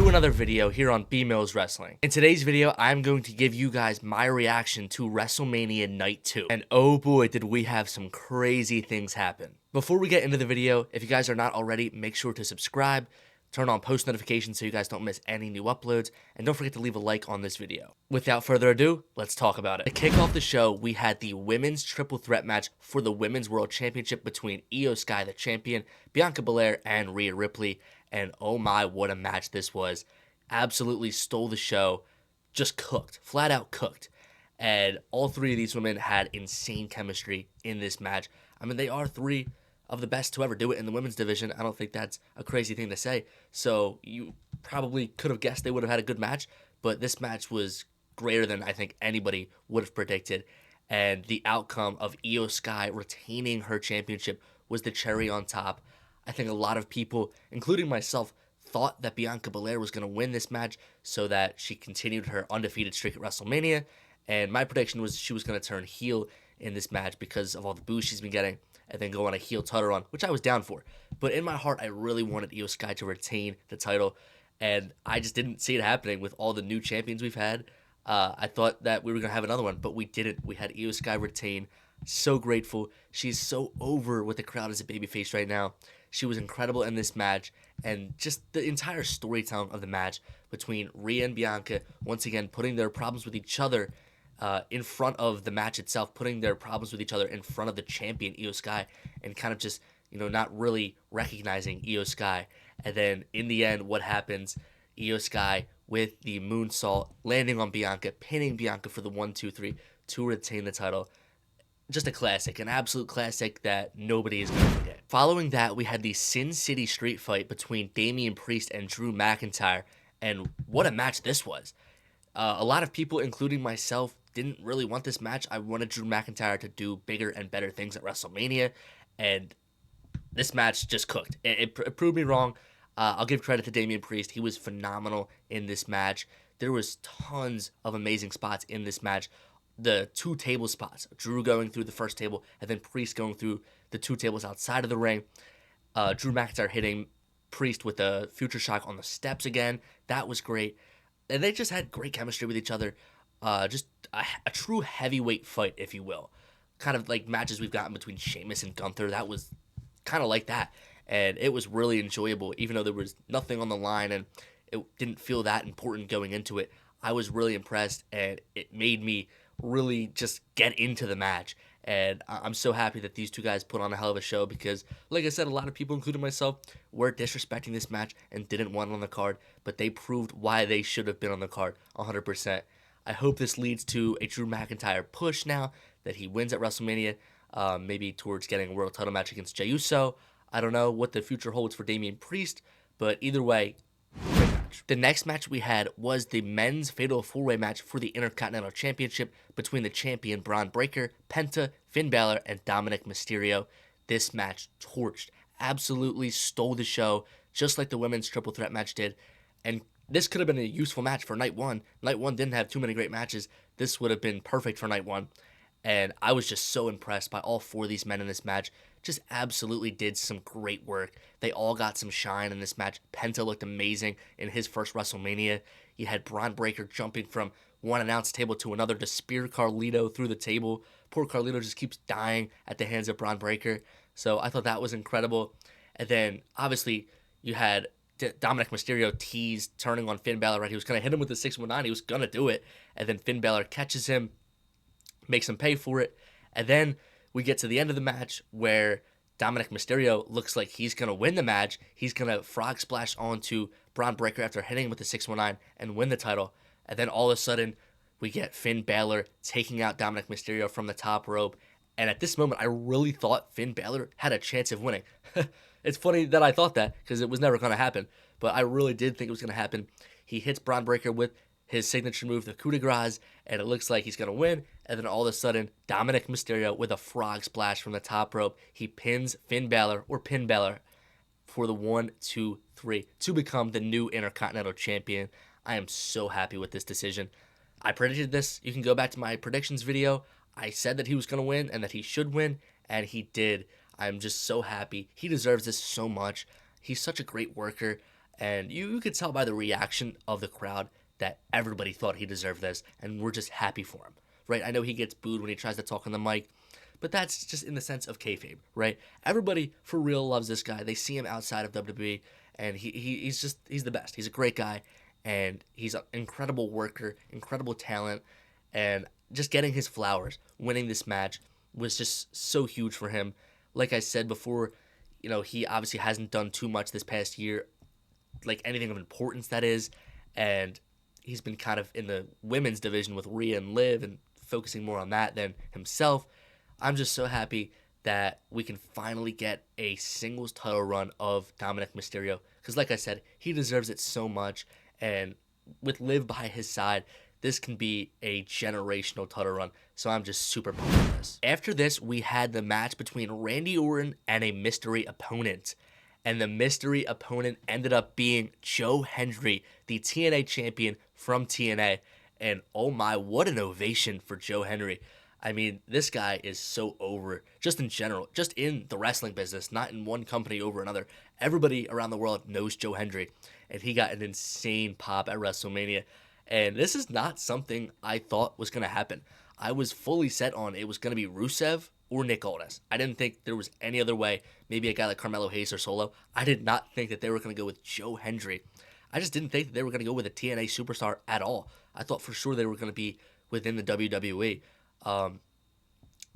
to another video here on B-Mills Wrestling. In today's video, I'm going to give you guys my reaction to WrestleMania Night 2. And oh boy, did we have some crazy things happen. Before we get into the video, if you guys are not already, make sure to subscribe, turn on post notifications so you guys don't miss any new uploads, and don't forget to leave a like on this video. Without further ado, let's talk about it. To kick off the show, we had the women's triple threat match for the Women's World Championship between Io Sky, the champion, Bianca Belair, and Rhea Ripley. And oh my, what a match this was. Absolutely stole the show. Just cooked. Flat out cooked. And all three of these women had insane chemistry in this match. I mean, they are three of the best to ever do it in the women's division. I don't think that's a crazy thing to say. So you probably could have guessed they would have had a good match. But this match was greater than I think anybody would have predicted. And the outcome of Io Sky retaining her championship was the cherry on top. I think a lot of people, including myself, thought that Bianca Belair was going to win this match so that she continued her undefeated streak at WrestleMania. And my prediction was she was going to turn heel in this match because of all the boos she's been getting and then go on a heel title run, which I was down for. But in my heart, I really wanted Io Sky to retain the title. And I just didn't see it happening with all the new champions we've had. I thought that we were going to have another one, but we didn't. We had Io Sky retain. So grateful. She's so over with the crowd as a babyface right now. She was incredible in this match, and just the entire storytelling of the match between Rhea and Bianca, once again putting their problems with each other in front of the match itself, putting their problems with each other in front of the champion, Io Sky, and kind of just, not really recognizing Io Sky. And then in the end, what happens? Io Sky with the moonsault, landing on Bianca, pinning Bianca for the 1-2-3 to retain the title. Just a classic, an absolute classic that nobody is going to forget. Following that, we had the Sin City Street Fight between Damian Priest and Drew McIntyre, and what a match this was. A lot of people, including myself, didn't really want this match. I wanted Drew McIntyre to do bigger and better things at WrestleMania, and this match just cooked. It proved me wrong. I'll give credit to Damian Priest. He was phenomenal in this match. There was tons of amazing spots in this match. The two table spots, Drew going through the first table and then Priest going through the two tables outside of the ring. Drew McIntyre hitting Priest with a future shock on the steps again. That was great. And they just had great chemistry with each other. Just a true heavyweight fight, if you will. Kind of like matches we've gotten between Sheamus and Gunther. That was kind of like that. And it was really enjoyable, even though there was nothing on the line and it didn't feel that important going into it. I was really impressed, and it made me really just get into the match. And I'm so happy that these two guys put on a hell of a show because, like I said, a lot of people, including myself, were disrespecting this match and didn't want it on the card, but they proved why they should have been on the card 100%. I hope this leads to a Drew McIntyre push now that he wins at WrestleMania, maybe towards getting a world title match against Jey Uso. I don't know what the future holds for Damian Priest, but either way, great match. The next match we had was the men's fatal four-way match for the Intercontinental Championship between the champion Braun Breaker, Penta, Finn Balor, and Dominic Mysterio. This match torched, absolutely stole the show, just like the women's triple threat match did. And this could have been a useful match for night one. Night one didn't have too many great matches. This would have been perfect for night one. And I was just so impressed by all four of these men in this match. Just absolutely did some great work. They all got some shine in this match. Penta looked amazing in his first WrestleMania. You had Braun Breaker jumping from one announce table to another to spear Carlito through the table. Poor Carlito just keeps dying at the hands of Braun Breaker. So I thought that was incredible. And then, obviously, you had Dominic Mysterio tease turning on Finn Balor. Right? He was going to hit him with the 619. He was going to do it. And then Finn Balor catches him, makes him pay for it. And then we get to the end of the match where Dominic Mysterio looks like he's going to win the match. He's going to frog splash onto Braun Breaker after hitting him with the 619 and win the title. And then all of a sudden, we get Finn Balor taking out Dominic Mysterio from the top rope. And at this moment, I really thought Finn Balor had a chance of winning. It's funny that I thought that because it was never going to happen. But I really did think it was going to happen. He hits Braun Breaker with his signature move, the coup de grace, and it looks like he's going to win. And then all of a sudden, Dominic Mysterio with a frog splash from the top rope. He pins Finn Balor, or Pin Balor, for the 1-2-3 to become the new Intercontinental Champion. I am so happy with this decision. I predicted this. You can go back to my predictions video. I said that he was going to win and that he should win, and he did. I'm just so happy. He deserves this so much. He's such a great worker. And you could tell by the reaction of the crowd that everybody thought he deserved this, and we're just happy for him, right? I know he gets booed when he tries to talk on the mic, but that's just in the sense of kayfabe, right? Everybody for real loves this guy. They see him outside of WWE, and he's the best. He's a great guy, and he's an incredible worker, incredible talent, and just getting his flowers, winning this match was just so huge for him. Like I said before, he obviously hasn't done too much this past year, like anything of importance that is, and he's been kind of in the women's division with Rhea and Liv and focusing more on that than himself. I'm just so happy that we can finally get a singles title run of Dominic Mysterio, because like I said, he deserves it so much, and with Liv by his side, this can be a generational title run, so I'm just super pumped for this. After this, we had the match between Randy Orton and a mystery opponent, and the mystery opponent ended up being Joe Hendry, the TNA champion from TNA, and oh my, what an ovation for Joe Hendry. I mean, this guy is so over, just in general, just in the wrestling business, not in one company over another. Everybody around the world knows Joe Hendry, and he got an insane pop at WrestleMania. And this is not something I thought was going to happen. I was fully set on it was going to be Rusev or Nick Aldis. I didn't think there was any other way. Maybe a guy like Carmelo Hayes or Solo. I did not think that they were going to go with Joe Hendry. I just didn't think that they were going to go with a TNA superstar at all. I thought for sure they were going to be within the WWE.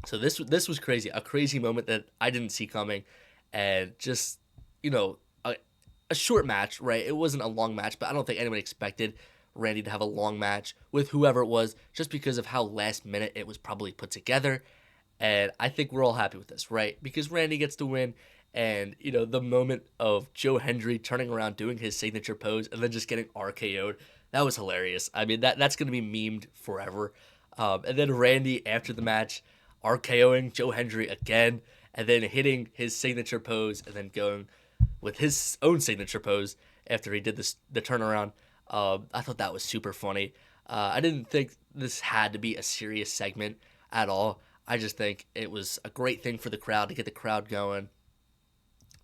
So this was crazy, a crazy moment that I didn't see coming, and just a short match, right? It wasn't a long match, but I don't think anyone expected Randy to have a long match with whoever it was, just because of how last minute it was probably put together. And I think we're all happy with this, right? Because Randy gets to win, and the moment of Joe Hendry turning around, doing his signature pose, and then just getting RKO'd, that was hilarious. I mean, that's gonna be memed forever. And then Randy after the match, RKOing Joe Hendry again, and then hitting his signature pose, and then going with his own signature pose after he did the turnaround. I thought that was super funny. I didn't think this had to be a serious segment at all. I just think it was a great thing for the crowd to get the crowd going.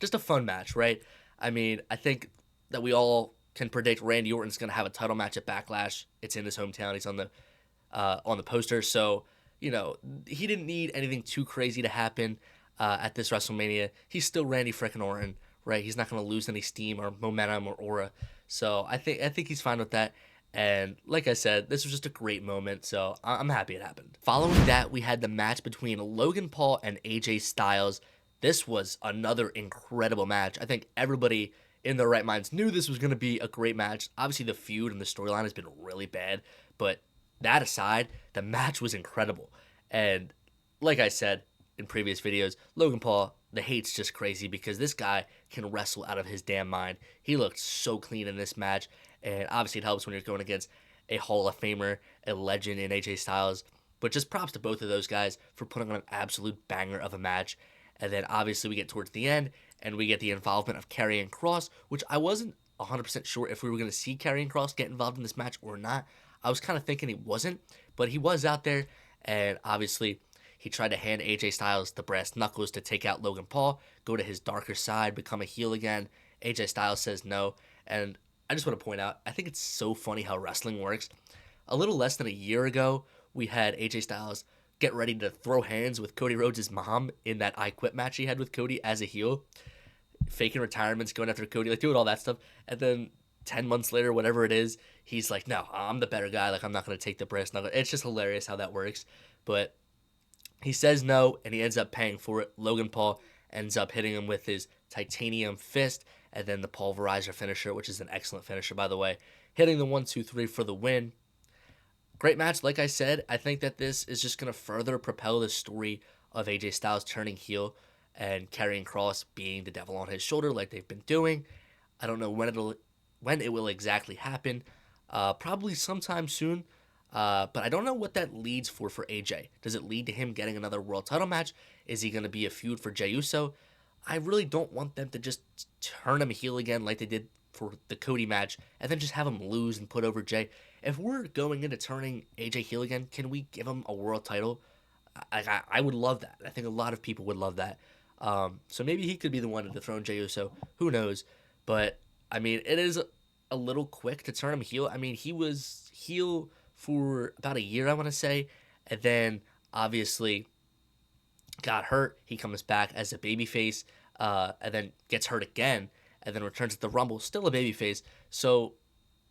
Just a fun match, right? I mean, I think that we all can predict Randy Orton's going to have a title match at Backlash. It's in his hometown. He's on the poster, so he didn't need anything too crazy to happen at this WrestleMania. He's still Randy frickin' Orton, right? He's not going to lose any steam or momentum or aura. So I think he's fine with that. And like I said, this was just a great moment, so I'm happy it happened. Following that, we had the match between Logan Paul and AJ Styles. This was another incredible match. I think everybody in their right minds knew this was going to be a great match. Obviously, the feud and the storyline has been really bad, but that aside, the match was incredible. And like I said in previous videos, Logan Paul, the hate's just crazy because this guy can wrestle out of his damn mind. He looked so clean in this match, and obviously it helps when you're going against a Hall of Famer, a legend in AJ Styles. But just props to both of those guys for putting on an absolute banger of a match. And then obviously we get towards the end, and we get the involvement of Karrion Kross, which I wasn't 100% sure if we were going to see Karrion Kross get involved in this match or not. I was kind of thinking he wasn't, but he was out there, and obviously he tried to hand AJ Styles the brass knuckles to take out Logan Paul, go to his darker side, become a heel again. AJ Styles says no, and I just want to point out, I think it's so funny how wrestling works. A little less than a year ago, we had AJ Styles get ready to throw hands with Cody Rhodes' mom in that I Quit match he had with Cody as a heel, faking retirements, going after Cody, like doing all that stuff, and then 10 months later, whatever it is, he's like, no, I'm the better guy. Like, I'm not going to take the brass knuckle. It's just hilarious how that works. But he says no, and he ends up paying for it. Logan Paul ends up hitting him with his titanium fist, and then the pulverizer finisher, which is an excellent finisher, by the way. Hitting the 1-2-3 for the win. Great match. Like I said, I think that this is just going to further propel the story of AJ Styles turning heel and Karrion Kross being the devil on his shoulder like they've been doing. I don't know when it will exactly happen. Probably sometime soon. But I don't know what that leads for AJ. Does it lead to him getting another world title match? Is he going to be a feud for Jey Uso? I really don't want them to just turn him heel again like they did for the Cody match and then just have him lose and put over Jey. If we're going into turning AJ heel again, can we give him a world title? I would love that. I think a lot of people would love that. So maybe he could be the one to dethrone Jey Uso. Who knows? But I mean, it is a little quick to turn him heel. I mean, he was heel for about a year, I want to say, and then obviously got hurt. He comes back as a babyface, and then gets hurt again, and then returns at the Rumble, still a babyface. So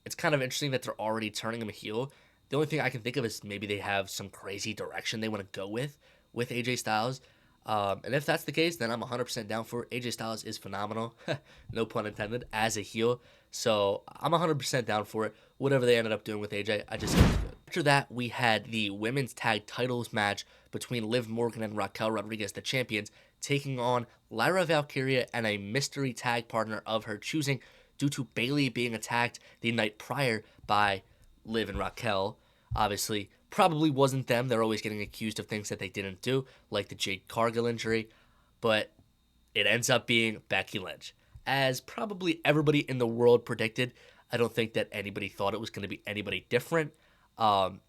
it's kind of interesting that they're already turning him heel. The only thing I can think of is maybe they have some crazy direction they want to go with AJ Styles. And if that's the case, then I'm 100% down for it. AJ Styles is phenomenal, no pun intended, as a heel. So I'm 100% down for it. Whatever they ended up doing with AJ, I just think it's good. After that, we had the women's tag titles match between Liv Morgan and Raquel Rodriguez, the champions, taking on Lyra Valkyria and a mystery tag partner of her choosing due to Bayley being attacked the night prior by Liv and Raquel. Obviously, probably wasn't them. They're always getting accused of things that they didn't do, like the Jade Cargill injury. But it ends up being Becky Lynch. As probably everybody in the world predicted, I don't think that anybody thought it was going to be anybody different. And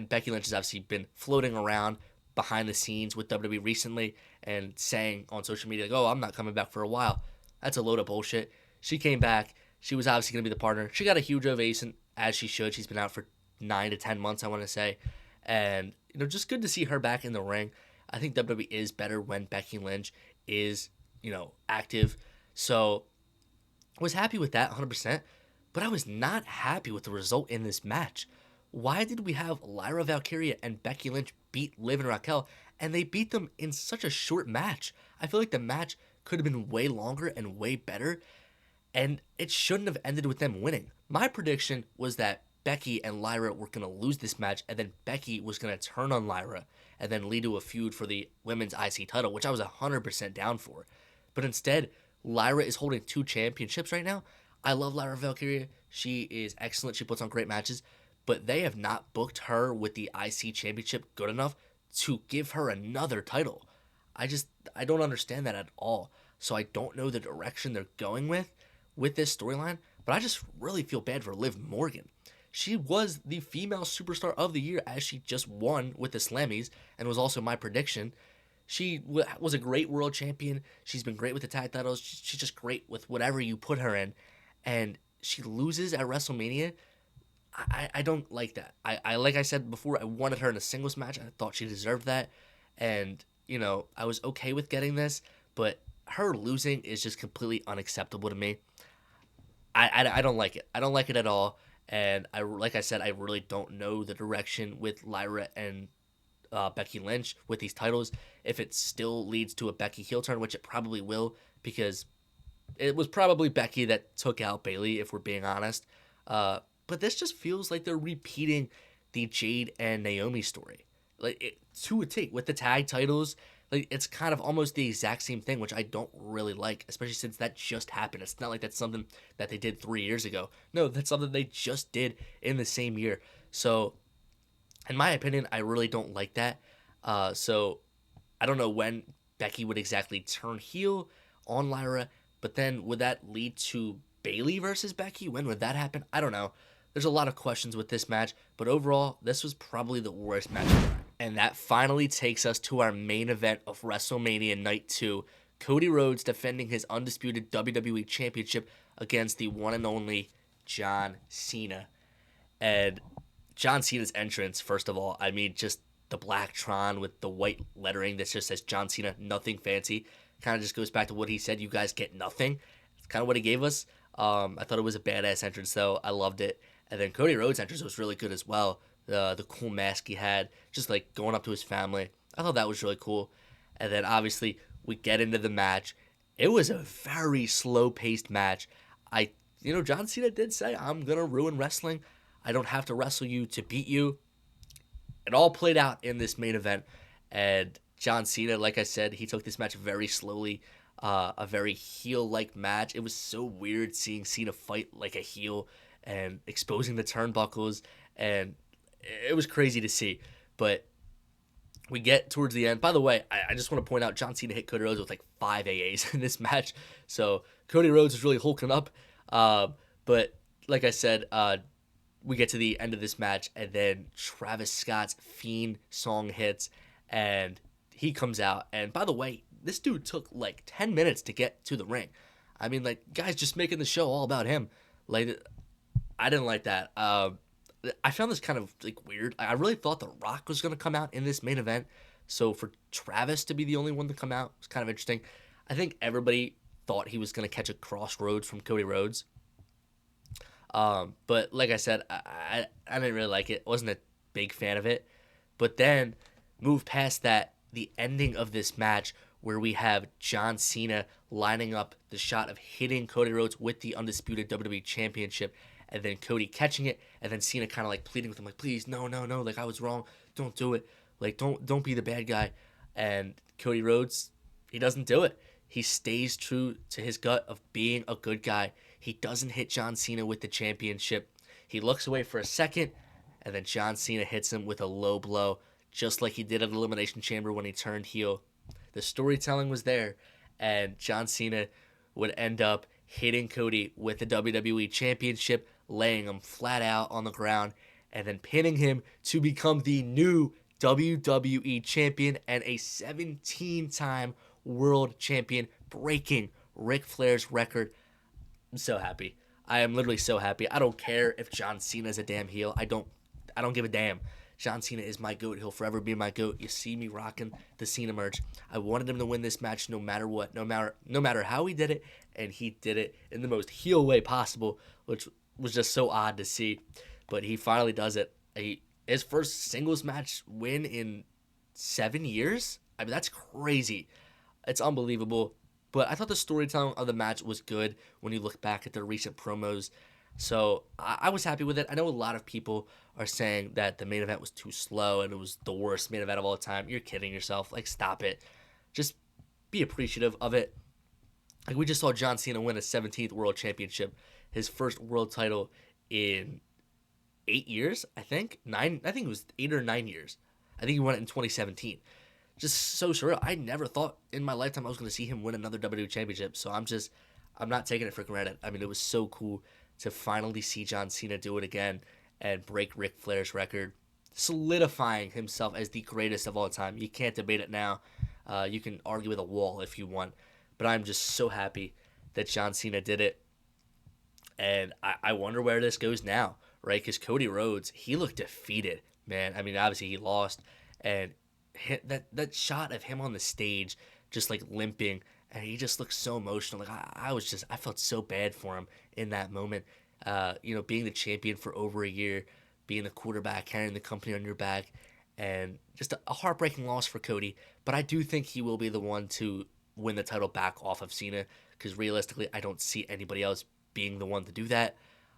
Becky Lynch has obviously been floating around behind the scenes with WWE recently and saying on social media, like, oh, I'm not coming back for a while. That's a load of bullshit. She came back. She was obviously going to be the partner. She got a huge ovation, as she should. She's been out for 9 to 10 months, I want to say. And, just good to see her back in the ring. I think WWE is better when Becky Lynch is, active. So I was happy with that 100%, but I was not happy with the result in this match. Why did we have Lyra Valkyria and Becky Lynch beat Liv and Raquel, and they beat them in such a short match? I feel like the match could have been way longer and way better, and it shouldn't have ended with them winning. My prediction was that Becky and Lyra were going to lose this match, and then Becky was going to turn on Lyra and then lead to a feud for the women's IC title, which I was 100% down for. But instead, Lyra is holding 2 championships right now. I love Lyra Valkyria. She is excellent. She puts on great matches. But they have not booked her with the IC championship good enough to give her another title. I don't understand that at all. So I don't know the direction they're going with this storyline. But I just really feel bad for Liv Morgan. She was the female superstar of the year as she just won with the Slammies and was also my prediction. She was a great world champion. She's been great with the tag titles. She's just great with whatever you put her in. And she loses at WrestleMania. I don't like that. I like I said before, I wanted her in a singles match. I thought she deserved that. And, I was okay with getting this. But her losing is just completely unacceptable to me. I don't like it. I don't like it at all. And like I said, I really don't know the direction with Lyra and Becky Lynch with these titles. If it still leads to a Becky heel turn, which it probably will, because it was probably Becky that took out Bayley, if we're being honest. But this just feels like they're repeating the Jade and Naomi story, to a T with the tag titles. It's kind of almost the exact same thing, which I don't really like, especially since that just happened. It's not like that's something that they did 3 years ago. No, that's something they just did in the same year. So, in my opinion, I really don't like that. So, I don't know when Becky would exactly turn heel on Lyra, but then would that lead to Bayley versus Becky? When would that happen? I don't know. There's a lot of questions with this match, but overall, this was probably the worst match of the night. And that finally takes us to our main event of WrestleMania Night 2. Cody Rhodes defending his undisputed WWE Championship against the one and only John Cena. And John Cena's entrance, first of all, I mean, just the black Tron with the white lettering that just says John Cena, nothing fancy. Kind of just goes back to what he said, you guys get nothing. It's kind of what he gave us. I thought it was a badass entrance, though. I loved it. And then Cody Rhodes' entrance was really good as well. The cool mask he had, just like going up to his family. I thought that was really cool. And then obviously we get into the match. It was a very slow-paced match. John Cena did say, I'm going to ruin wrestling. I don't have to wrestle you to beat you. It all played out in this main event. And John Cena, like I said, he took this match very slowly. A very heel-like match. It was so weird seeing Cena fight like a heel and exposing the turnbuckles, and it was crazy to see. But we get towards the end. By the way, I just want to point out John Cena hit Cody Rhodes with like 5 AAs in this match. So Cody Rhodes is really hulking up. But like I said, we get to the end of this match, and then Travis Scott's Fiend song hits, and he comes out. And by the way, this dude took like 10 minutes to get to the ring. I mean, like, guys just making the show all about him. Like, I didn't like that. I found this kind of like weird. I really thought The Rock was gonna come out in this main event, so for Travis to be the only one to come out was kind of interesting. I think everybody thought he was gonna catch a crossroads from Cody Rhodes. But like I said, I didn't really like it. Wasn't a big fan of it. But then move past that, the ending of this match where we have John Cena lining up the shot of hitting Cody Rhodes with the undisputed WWE Championship, and then Cody catching it, and then Cena kind of like pleading with him, like, please, no, like, I was wrong, don't do it, like, don't be the bad guy. And Cody Rhodes, he doesn't do it. He stays true to his gut of being a good guy. He doesn't hit John Cena with the championship. He looks away for a second, and then John Cena hits him with a low blow, just like he did at Elimination Chamber when he turned heel. The storytelling was there, and John Cena would end up hitting Cody with the WWE Championship, laying him flat out on the ground, and then pinning him to become the new WWE Champion and a 17-time World Champion, breaking Ric Flair's record. I'm so happy. I am literally so happy. I don't care if John Cena is a damn heel. I don't give a damn. John Cena is my GOAT. He'll forever be my GOAT. You see me rocking the Cena merch. I wanted him to win this match no matter what, no matter how he did it, and he did it in the most heel way possible, which was just so odd to see. But he finally does it. His first singles match win in 7 years? I mean, that's crazy. It's unbelievable. But I thought the storytelling of the match was good when you look back at the recent promos. So I was happy with it. I know a lot of people are saying that the main event was too slow and it was the worst main event of all time. You're kidding yourself. Like, stop it. Just be appreciative of it. Like, we just saw John Cena win a 17th World Championship, his first world title in 8 years, I think. I think it was 8 or 9 years. I think he won it in 2017. Just so surreal. I never thought in my lifetime I was going to see him win another WWE Championship. So I'm not taking it for granted. I mean, it was so cool to finally see John Cena do it again and break Ric Flair's record, solidifying himself as the greatest of all time. You can't debate it now. You can argue with a wall if you want. But I'm just so happy that John Cena did it. And I wonder where this goes now, right? Because Cody Rhodes, he looked defeated, man. I mean, obviously he lost. And that shot of him on the stage just like limping, and he just looked so emotional. Like I felt so bad for him in that moment. Being the champion for over a year, being the quarterback, carrying the company on your back, and just a heartbreaking loss for Cody. But I do think he will be the one to win the title back off of Cena, because realistically, I don't see anybody else being the one to do that.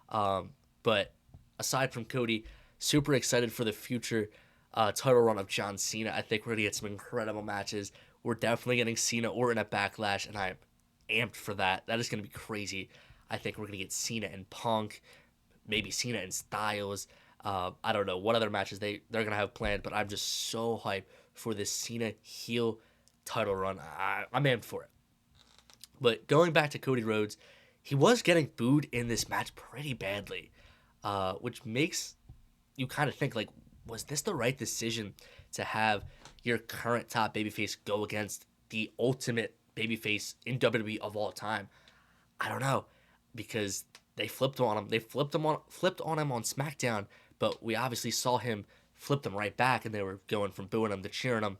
But aside from Cody, super excited for the future title run of John Cena. I think we're going to get some incredible matches. We're definitely getting Cena or in a Backlash, and I'm amped for that. That is going to be crazy. I think we're going to get Cena and Punk, maybe Cena and Styles. I don't know what other matches they're going to have planned, but I'm just so hyped for this Cena heel title run. I'm amped for it. But going back to Cody Rhodes, he was getting booed in this match pretty badly, which makes you kind of think, like, was this the right decision to have your current top babyface go against the ultimate babyface in WWE of all time? I don't know, because they flipped on him. They flipped on him on SmackDown, but we obviously saw him flip them right back, and they were going from booing him to cheering him.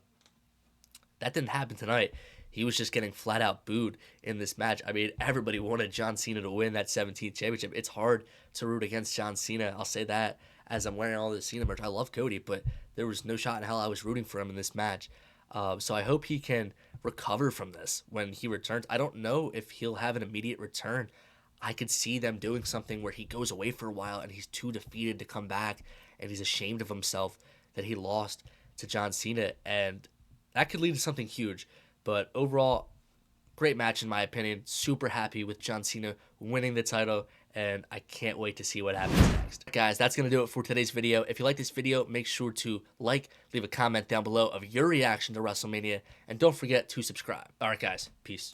That didn't happen tonight. He was just getting flat out booed in this match. I mean, everybody wanted John Cena to win that 17th championship. It's hard to root against John Cena. I'll say that as I'm wearing all this Cena merch. I love Cody, but there was no shot in hell I was rooting for him in this match. So I hope he can recover from this when he returns. I don't know if he'll have an immediate return. I could see them doing something where he goes away for a while and he's too defeated to come back, and he's ashamed of himself that he lost to John Cena, and that could lead to something huge. But overall, great match in my opinion. Super happy with John Cena winning the title, and I can't wait to see what happens next. Guys, that's going to do it for today's video. If you like this video, make sure to leave a comment down below of your reaction to WrestleMania, and don't forget to subscribe. All right, guys, peace.